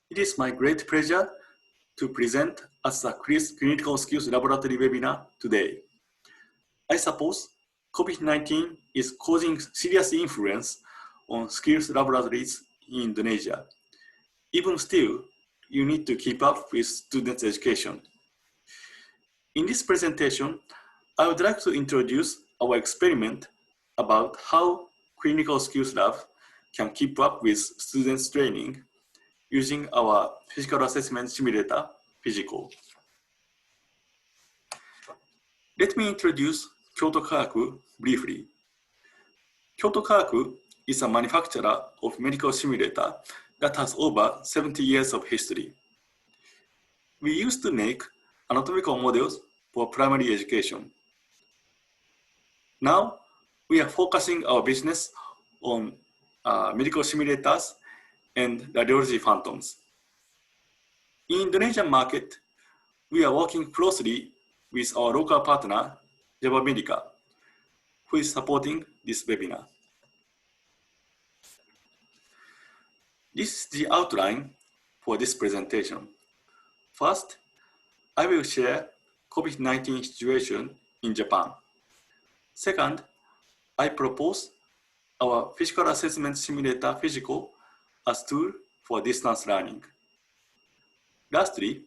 It is my great pleasure to present as a Clinical Skills Laboratory webinar today. I suppose COVID-19 is causing serious influence on skills laboratories in Indonesia. Even still, you need to keep up with students' education. In this presentation, I would like to introduce our experiment about how Clinical Skills Lab can keep up with students' training using our physical assessment simulator, Physiko. Let me introduce Kyoto Kagaku briefly. Kyoto Kagaku is a manufacturer of medical simulator that has over 70 years of history. We used to make anatomical models for primary education. Now, we are focusing our business on medical simulators and radiology phantoms. In Indonesian market, we are working closely with our local partner, Java Medica, who is supporting this webinar. This is the outline for this presentation. First, I will share COVID-19 situation in Japan. Second, I propose our physical assessment simulator Physiko as tool for distance learning. Lastly,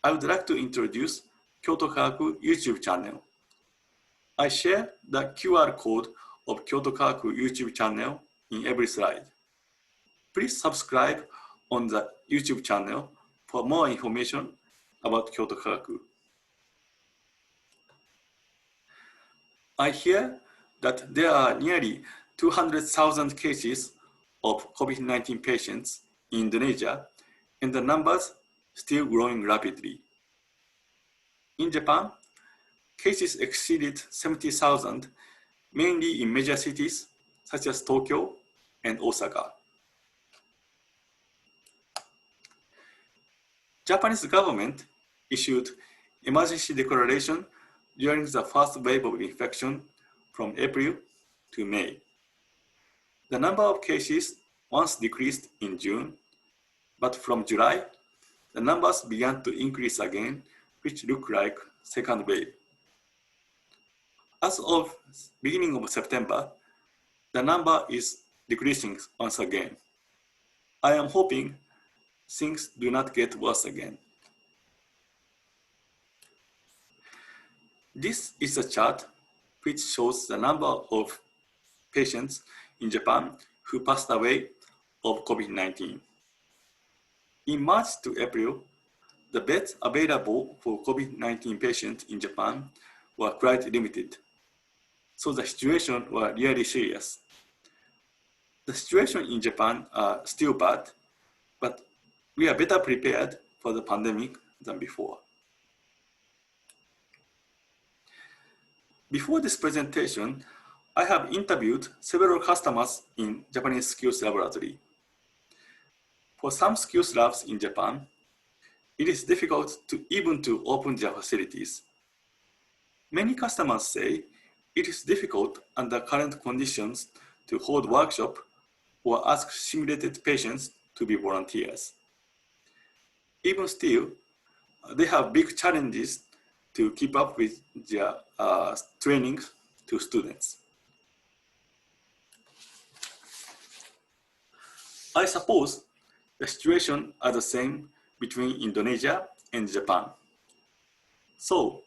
I would like to introduce Kyoto Kagaku YouTube channel. I share the QR code of Kyoto Kagaku YouTube channel in every slide. Please subscribe on the YouTube channel for more information about Kyoto Kagaku. I hear that there are nearly 200,000 cases of COVID-19 patients in Indonesia, and the numbers still growing rapidly. In Japan, cases exceeded 70,000, mainly in major cities such as Tokyo and Osaka. Japanese government issued emergency declaration during the first wave of infection from April to May. The number of cases once decreased in June, but from July, the numbers began to increase again, which look like second wave. As of beginning of September, the number is decreasing once again. I am hoping things do not get worse again. This is a chart which shows the number of patients in Japan who passed away of COVID-19. In March to April, the beds available for COVID-19 patients in Japan were quite limited, so the situation was really serious. The situation in Japan are still bad, but we are better prepared for the pandemic than before. Before this presentation, I have interviewed several customers in Japanese skills laboratory. For some skills labs in Japan, it is difficult to open their facilities. Many customers say it is difficult under current conditions to hold workshop or ask simulated patients to be volunteers. Even still, they have big challenges to keep up with their training to students. I suppose the situation are the same between Indonesia and Japan. So,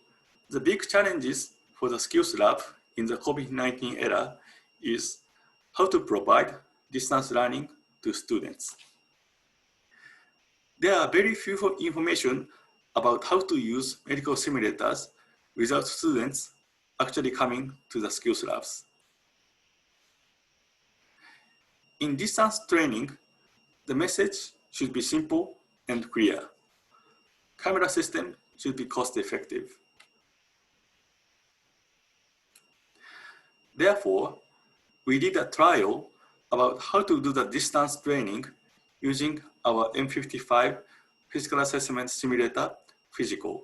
the big challenges for the skills lab in the COVID-19 era is how to provide distance learning to students. There are very few information about how to use medical simulators without students actually coming to the skills labs. In distance training, the message should be simple and clear. Camera system should be cost-effective. Therefore, we did a trial about how to do the distance training using our M55 Physical Assessment Simulator, Physiko.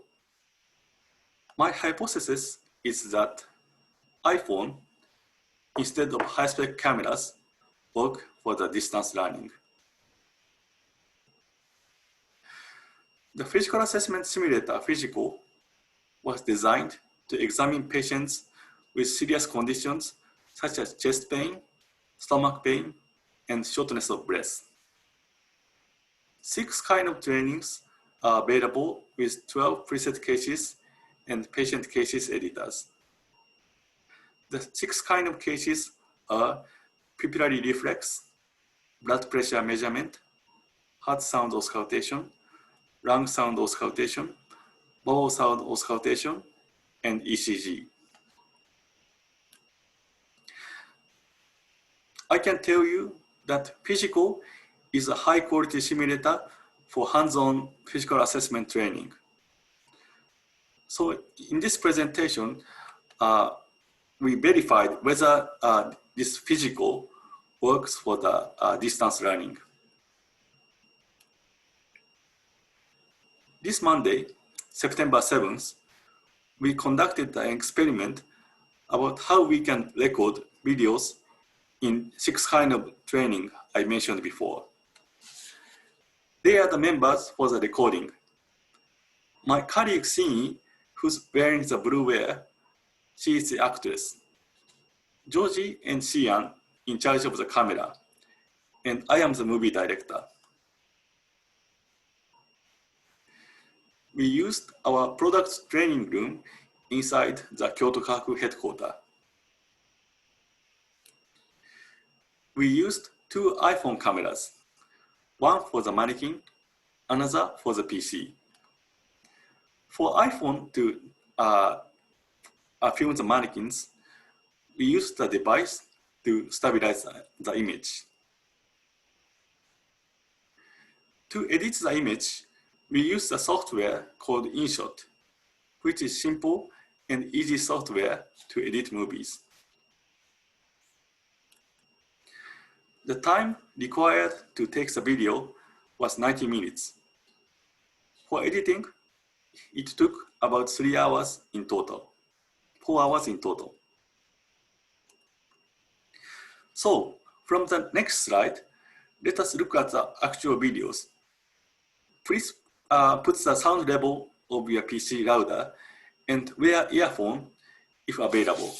My hypothesis is that iPhone, instead of high-spec cameras, work for the distance learning. The physical assessment simulator Physiko was designed to examine patients with serious conditions such as chest pain, stomach pain, and shortness of breath. 6 kinds of trainings are available with 12 preset cases and patient cases editors. The 6 kinds of cases are pupillary reflex, blood pressure measurement, heart sound auscultation, lung sound auscultation, bowel sound auscultation, and ECG. I can tell you that Physiko is a high-quality simulator for hands-on physical assessment training. So in this presentation, we verified whether this Physiko works for the distance learning. This Monday, September 7th, we conducted an experiment about how we can record videos in 6 kinds of training I mentioned before. They are the members for the recording. My colleague Sini, who's wearing the blue wear, she is the actress. Georgie and Xian in charge of the camera, and I am the movie director. We used our product training room inside the Kyoto Kagaku headquarters. We used 2 iPhone cameras, one for the mannequin, another for the PC. For iPhone to film the mannequins, we used the device to stabilize the image. To edit the image, we use a software called InShot, which is simple and easy software to edit movies. The time required to take the video was 90 minutes. For editing, it took about 3 hours in total, 4 hours in total. So, from the next slide, let us look at the actual videos. Please put the sound level of your PC louder and wear earphone if available.